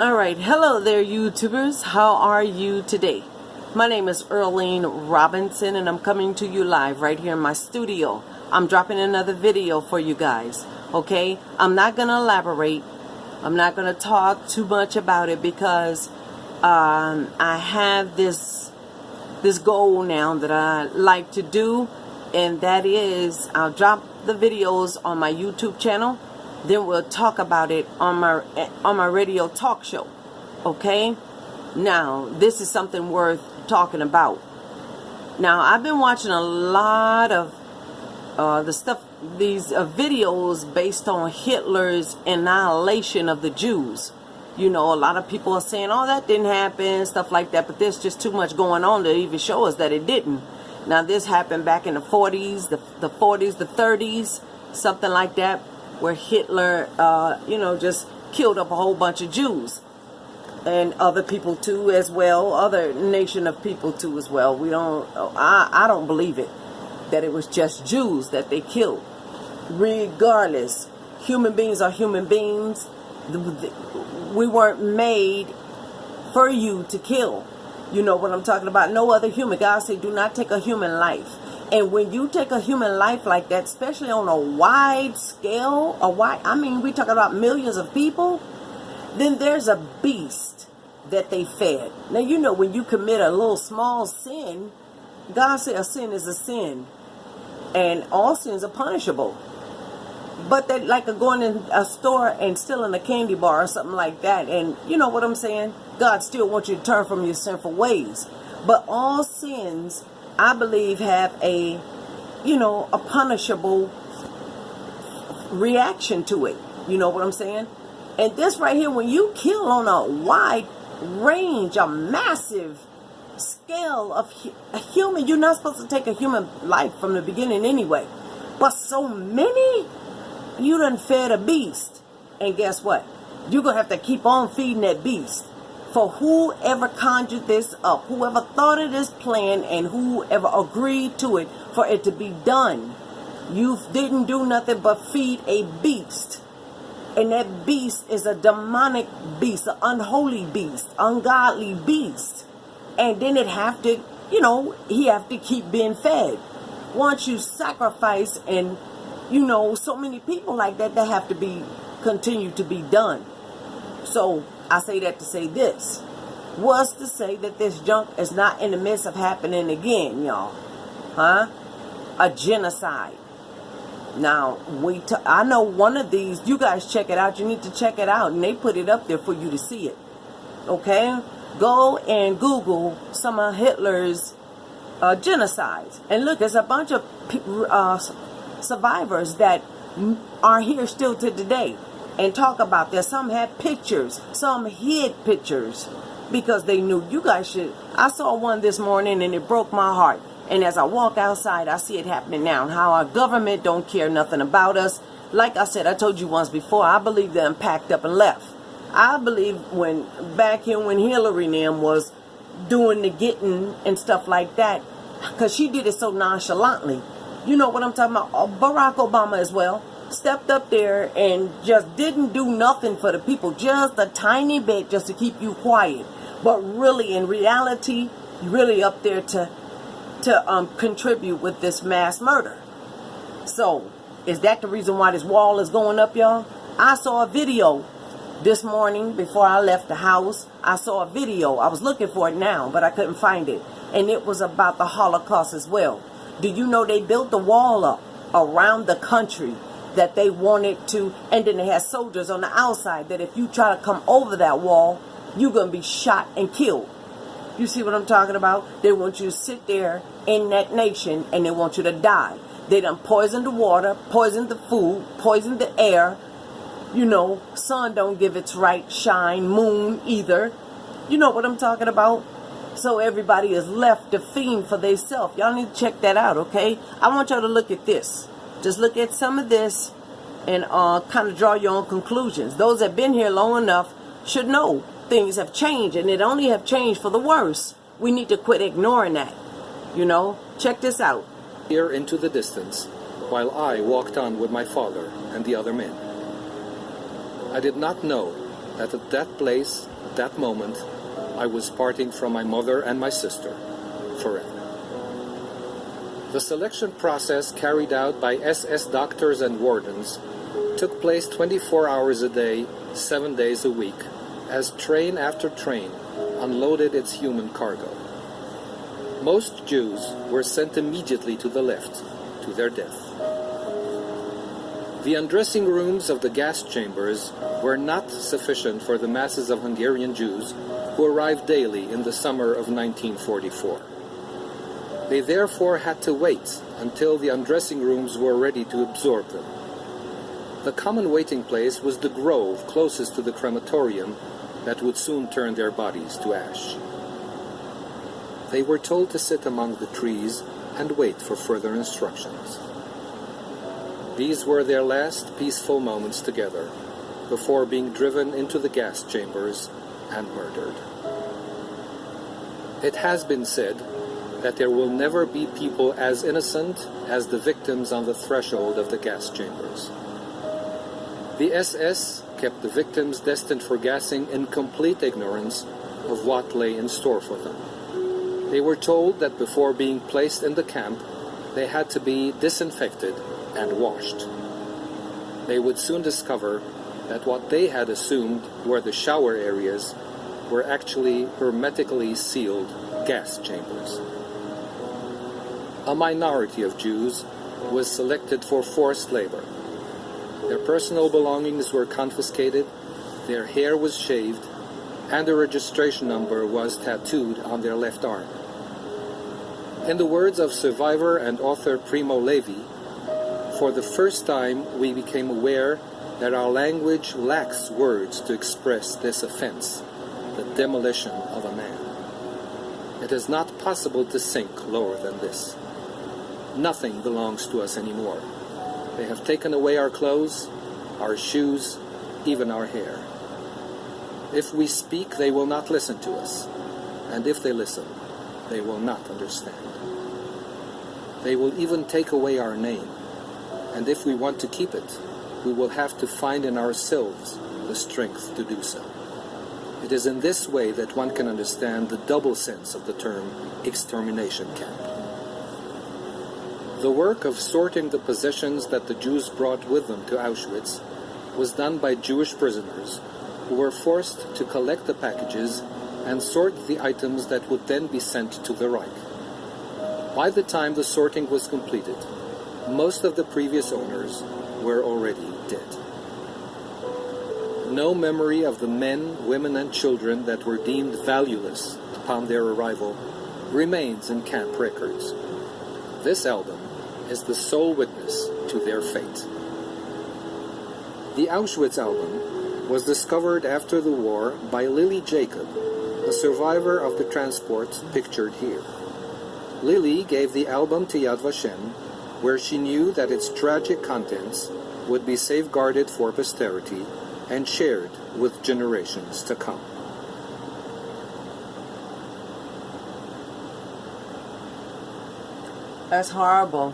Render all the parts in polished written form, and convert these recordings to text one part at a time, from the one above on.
Alright, hello there YouTubers, how are you today? My name is Earlene Robinson and I'm coming to you live right here in my studio. I'm dropping another video for you guys, okay? I'm not going to elaborate, I'm not going to talk too much about it because I have this goal now that I like to do, and that is I'll drop the videos on my YouTube channel. Then we'll talk about it on my radio talk show. Okay? Now, this is something worth talking about. Now, I've been watching a lot of these videos based on Hitler's annihilation of the Jews. You know, a lot of people are saying, oh, that didn't happen, stuff like that, but there's just too much going on to even show us that it didn't. Now, this happened back in the 40s, the 40s, the 30s, something like that, where Hitler, just killed up a whole bunch of Jews. And other people too as well, other nation of people too as well. I don't believe it, that it was just Jews that they killed. Regardless, human beings are human beings. We weren't made for you to kill. You know what I'm talking about? No other human. God said, do not take a human life. And when you take a human life like that, especially on a wide scale, we talking about millions of people, then there's a beast that they fed. Now, you know, when you commit a little small sin, God said a sin is a sin. And all sins are punishable. But that, like going in a store and stealing a candy bar or something like that, and you know what I'm saying? God still wants you to turn from your sinful ways. But all sins, I believe, have a punishable reaction to it. You know what I'm saying? And this right here, when you kill on a wide range, a massive scale of a human, you're not supposed to take a human life from the beginning anyway. But so many, you done fed a beast. And guess what? You're going to have to keep on feeding that beast. For whoever conjured this up, whoever thought of this plan, and whoever agreed to it for it to be done, you didn't do nothing but feed a beast. And that beast is a demonic beast, an unholy beast, ungodly beast. And then he have to keep being fed. Once you sacrifice, and so many people like that have to continue to be done. So I say that to say this. What's to say that this junk is not in the midst of happening again, y'all? Huh? A genocide. Now, I know one of these, you guys check it out. You need to check it out. And they put it up there for you to see it. Okay? Go and Google some of Hitler's genocides. And look, there's a bunch of survivors that are here still to today. And talk about that. Some had pictures. Some hid pictures. Because they knew you guys should. I saw one this morning and it broke my heart. And as I walk outside, I see it happening now. And how our government don't care nothing about us. Like I said, I told you once before, I believe them packed up and left. I believe back here when Hillary and them was doing the getting and stuff like that. Because she did it so nonchalantly. You know what I'm talking about? Barack Obama as well. Stepped up there and just didn't do nothing for the people, just a tiny bit just to keep you quiet. But really, in reality, really up there to contribute with this mass murder. So, is that the reason why this wall is going up, y'all? I saw a video this morning before I left the house. I saw a video. I was looking for it now, but I couldn't find it. And it was about the Holocaust as well. Do you know they built the wall up around the country that they wanted to, and then they had soldiers on the outside that if you try to come over that wall, you're going to be shot and killed. You see what I'm talking about? They want you to sit there in that nation and they want you to die. They done poisoned the water, poisoned the food, poisoned the air. Sun don't give its right shine, moon either. You know what I'm talking about? So everybody is left to fiend for themselves. Y'all need to check that out, okay? I want y'all to look at this. Just look at some of this and kind of draw your own conclusions. Those that have been here long enough should know things have changed, and it only have changed for the worse. We need to quit ignoring that. Check this out. Here into the distance, while I walked on with my father and the other men. I did not know that at that place, at that moment, I was parting from my mother and my sister forever. The selection process carried out by SS doctors and wardens took place 24 hours a day, 7 days a week, as train after train unloaded its human cargo. Most Jews were sent immediately to the left, to their death. The undressing rooms of the gas chambers were not sufficient for the masses of Hungarian Jews who arrived daily in the summer of 1944. They therefore had to wait until the undressing rooms were ready to absorb them. The common waiting place was the grove closest to the crematorium that would soon turn their bodies to ash. They were told to sit among the trees and wait for further instructions. These were their last peaceful moments together before being driven into the gas chambers and murdered. It has been said that there will never be people as innocent as the victims on the threshold of the gas chambers. The SS kept the victims destined for gassing in complete ignorance of what lay in store for them. They were told that before being placed in the camp, they had to be disinfected and washed. They would soon discover that what they had assumed were the shower areas were actually hermetically sealed gas chambers. A minority of Jews was selected for forced labor. Their personal belongings were confiscated, their hair was shaved, and a registration number was tattooed on their left arm. In the words of survivor and author Primo Levi, for the first time we became aware that our language lacks words to express this offense, the demolition of a man. It is not possible to sink lower than this. Nothing belongs to us anymore. They have taken away our clothes, our shoes, even our hair. If we speak, they will not listen to us. And if they listen, they will not understand. They will even take away our name. And if we want to keep it, we will have to find in ourselves the strength to do so. It is in this way that one can understand the double sense of the term extermination camp. The work of sorting the possessions that the Jews brought with them to Auschwitz was done by Jewish prisoners who were forced to collect the packages and sort the items that would then be sent to the Reich. By the time the sorting was completed, most of the previous owners were already dead. No memory of the men, women, and children that were deemed valueless upon their arrival remains in camp records. This album is the sole witness to their fate. The Auschwitz album was discovered after the war by Lily Jacob, a survivor of the transports pictured here. Lily gave the album to Yad Vashem, where she knew that its tragic contents would be safeguarded for posterity and shared with generations to come. That's horrible.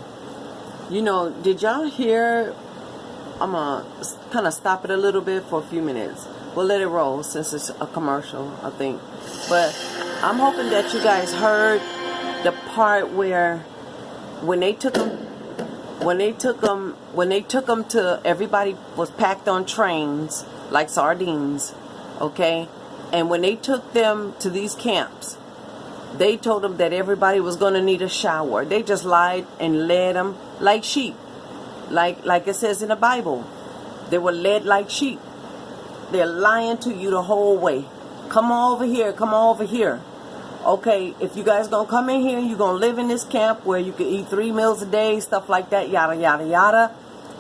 You know, did y'all hear? I'm going to kind of stop it a little bit for a few minutes. We'll let it roll since it's a commercial, I think. But I'm hoping that you guys heard the part where when they took them to, everybody was packed on trains like sardines, okay? And when they took them to these camps, they told them that everybody was going to need a shower. They just lied and led them like sheep. Like it says in the Bible. They were led like sheep. They're lying to you the whole way. Come on over here. Come on over here. Okay, if you guys going to come in here, you're going to live in this camp where you can eat 3 meals a day, stuff like that, yada, yada, yada.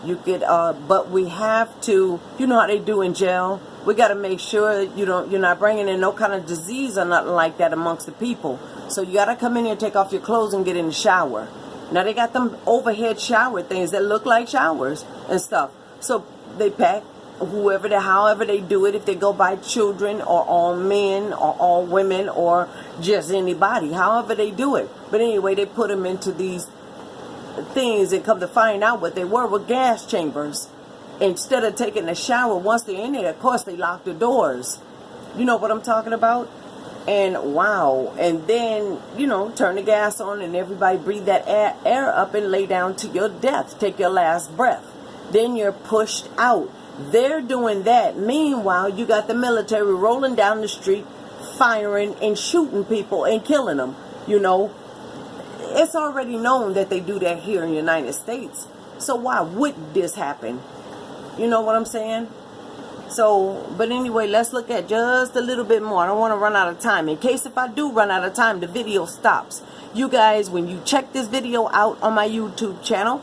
You could, but we have to, you know how they do in jail. We got to make sure that you're not bringing in no kind of disease or nothing like that amongst the people. So you got to come in here, take off your clothes, and get in the shower. Now they got them overhead shower things that look like showers and stuff. So they pack however they do it. If they go by children or all men or all women or just anybody, however they do it. But anyway, they put them into these things and come to find out what they were gas chambers. instead of taking a shower, once they're in there, of course, they lock the doors. You know what I'm talking about? And wow. And then, turn the gas on and everybody breathe that air up and lay down to your death. Take your last breath. Then you're pushed out. They're doing that. Meanwhile, you got the military rolling down the street, firing and shooting people and killing them. It's already known that they do that here in the United States. So why would this happen? You know what I'm saying? So, but anyway, let's look at just a little bit more. I don't want to run out of time. In case if I do run out of time, the video stops. You guys, when you check this video out on my YouTube channel,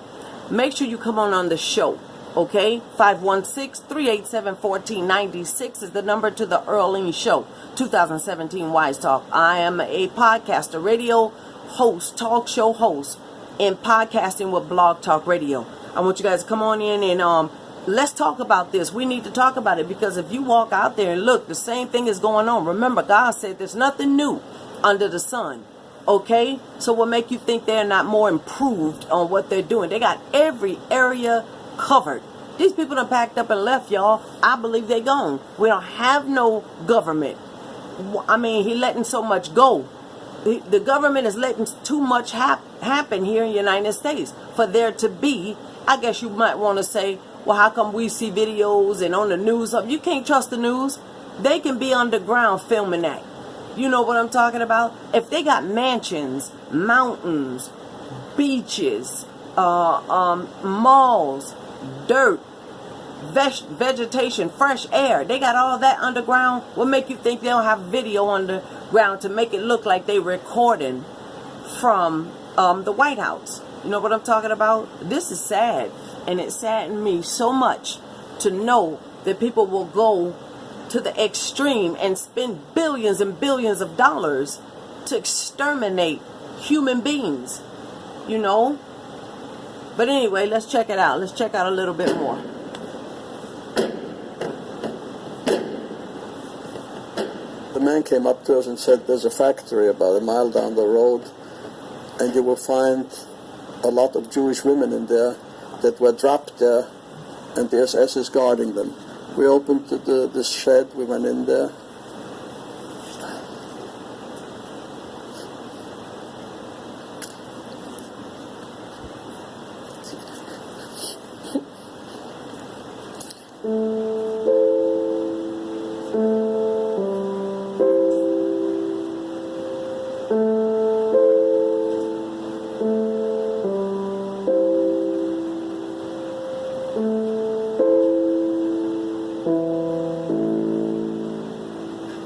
make sure you come on the show. Okay? 516-387-1496 is the number to the Earling Show. 2017 Wise Talk. I am a podcaster, radio host, talk show host, and podcasting with Blog Talk Radio. I want you guys to come on in and let's talk about this. We need to talk about it, because if you walk out there and look, the same thing is going on. Remember, God said there's nothing new under the sun. Okay? So what make you think they're not more improved on what they're doing? They got every area covered. These people done packed up and left, y'all. I believe they gone. We don't have no government. I mean, he letting so much go. The government is letting too much happen here in the United States for there to be, I guess you might want to say, well, how come we see videos and on the news? You can't trust the news. They can be underground filming that. You know what I'm talking about? If they got mansions, mountains, beaches, malls, dirt, vegetation, fresh air, they got all that underground. What make you think they don't have video underground to make it look like they recording from the White House? You know what I'm talking about? This is sad, and it saddened me so much to know that people will go to the extreme and spend billions and billions of dollars to exterminate human beings, But anyway, let's check it out. Let's check out a little bit more. The man came up to us and said, there's a factory about a mile down the road, and you will find a lot of Jewish women in there that were dropped there, and the SS is guarding them. We opened this shed, we went in there.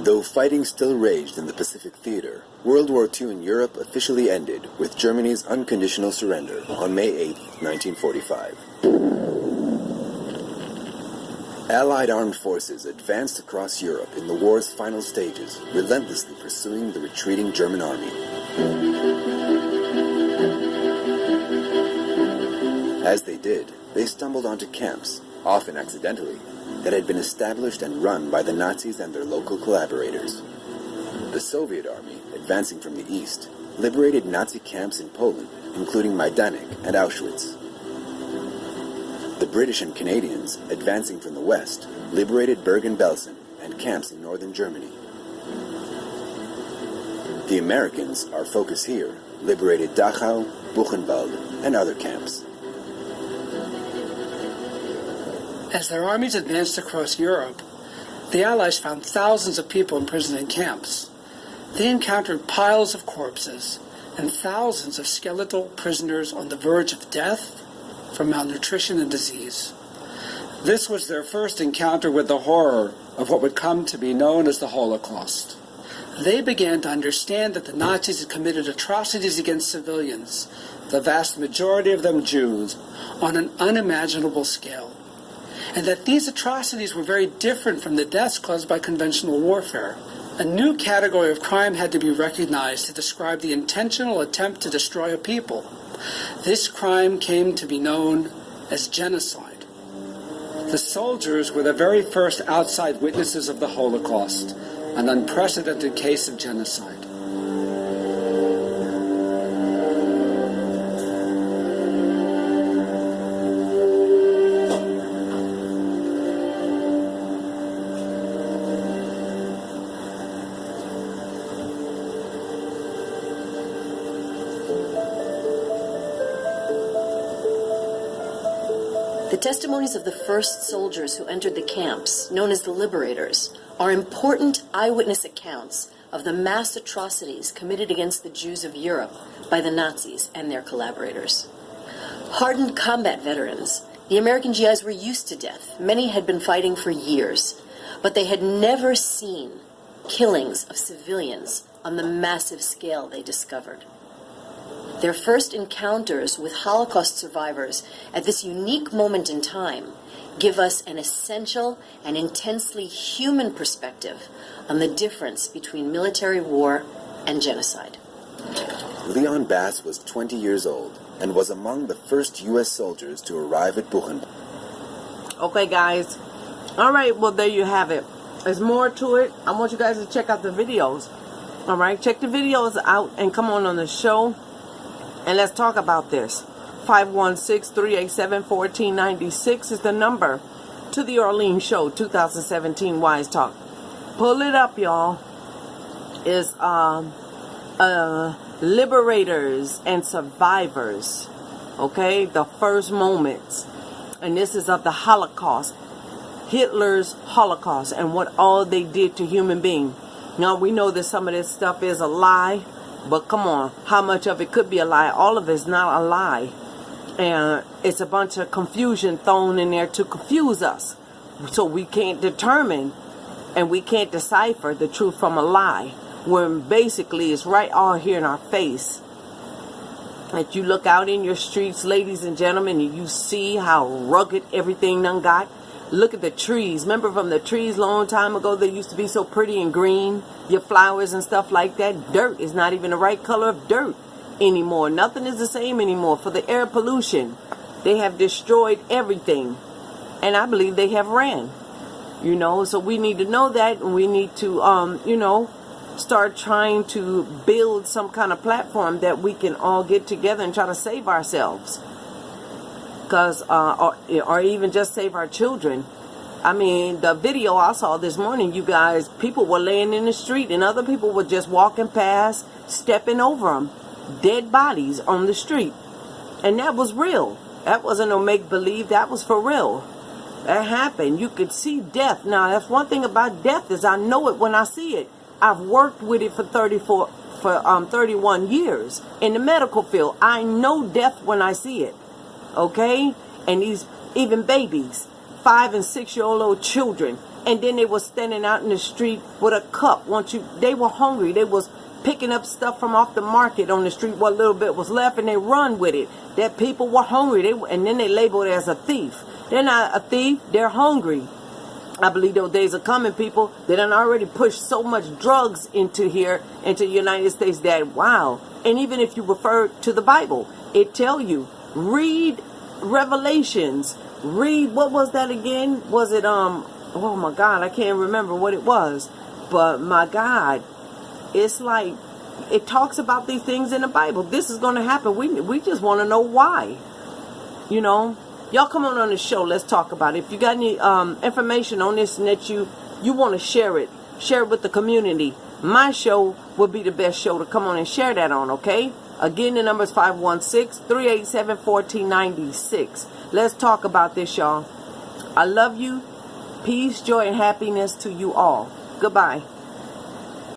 Though fighting still raged in the Pacific Theater, World War II in Europe officially ended with Germany's unconditional surrender on May 8, 1945. Allied armed forces advanced across Europe in the war's final stages, relentlessly pursuing the retreating German army. As they did, they stumbled onto camps, often accidentally, that had been established and run by the Nazis and their local collaborators. The Soviet army, advancing from the east, liberated Nazi camps in Poland, including Majdanek and Auschwitz. The British and Canadians, advancing from the west, liberated Bergen-Belsen and camps in northern Germany. The Americans, our focus here, liberated Dachau, Buchenwald, and other camps. As their armies advanced across Europe, the Allies found thousands of people imprisoned in camps. They encountered piles of corpses and thousands of skeletal prisoners on the verge of death from malnutrition and disease. This was their first encounter with the horror of what would come to be known as the Holocaust. They began to understand that the Nazis had committed atrocities against civilians, the vast majority of them Jews, on an unimaginable scale, and that these atrocities were very different from the deaths caused by conventional warfare. A new category of crime had to be recognized to describe the intentional attempt to destroy a people. This crime came to be known as genocide. The soldiers were the very first outside witnesses of the Holocaust, an unprecedented case of genocide. testimonies of the first soldiers who entered the camps, known as the liberators, are important eyewitness accounts of the mass atrocities committed against the Jews of Europe by the Nazis and their collaborators. Hardened combat veterans, the American GIs were used to death. Many had been fighting for years, but they had never seen killings of civilians on the massive scale they discovered. Their first encounters with Holocaust survivors at this unique moment in time give us an essential and intensely human perspective on the difference between military war and genocide. Leon Bass was 20 years old and was among the first U.S. soldiers to arrive at Buchenwald. Okay, guys. All right, well, there you have it. There's more to it. I want you guys to check out the videos. All right, check the videos out and come on the show. And let's talk about this. 516-387-1496 is the number to the Orleans Show 2017 Wise Talk. Pull it up, y'all. Is liberators and survivors. Okay, the first moments. And this is of the Holocaust. Hitler's Holocaust and what all they did to human beings. Now, we know that some of this stuff is a lie. But come on, how much of it could be a lie? All of it's not a lie. And it's a bunch of confusion thrown in there to confuse us. So we can't determine and we can't decipher the truth from a lie. When basically it's right all here in our face. That you look out in your streets, ladies and gentlemen, and you see how rugged everything done got. Look at the trees. Remember from the trees a long time ago, they used to be so pretty and green. Your flowers and stuff like that. Dirt is not even the right color of dirt anymore. Nothing is the same anymore. For the air pollution, they have destroyed everything. And I believe they have ran. You know, so we need to know that. And we need to, you know, start trying to build some kind of platform that we can all get together and try to save ourselves. Because, or even just save our children. I mean, the video I saw this morning, you guys, people were laying in the street and other people were just walking past, stepping over them. Dead bodies on the street. And that was real. That wasn't no make-believe. That was for real. That happened. You could see death. Now, that's one thing about death is I know it when I see it. I've worked with it for 31 years in the medical field. I know death when I see it. Okay, and these even babies, 5 and 6 year old children, and then they were standing out in the street with a cup. They were hungry. They was picking up stuff from off the market on the street. What little bit was left, and they run with it. That people were hungry. And then they labeled it as a thief. They're not a thief. They're hungry. I believe those days are coming, people. They done already pushed so much drugs into here, into the United States that wow. And even if you refer to the Bible, it tell you. Read Revelations. Read, what was that again? Was it, oh my God, I can't remember what it was. But my God, it's like, it talks about these things in the Bible. This is going to happen. We just want to know why. You know, y'all come on the show. Let's talk about it. If you got any information on this and that you want to share it with the community, my show would be the best show to come on and share that on, okay? Again, the number is 516-387-1496. Let's talk about this, y'all. I love you. Peace, joy, and happiness to you all. Goodbye.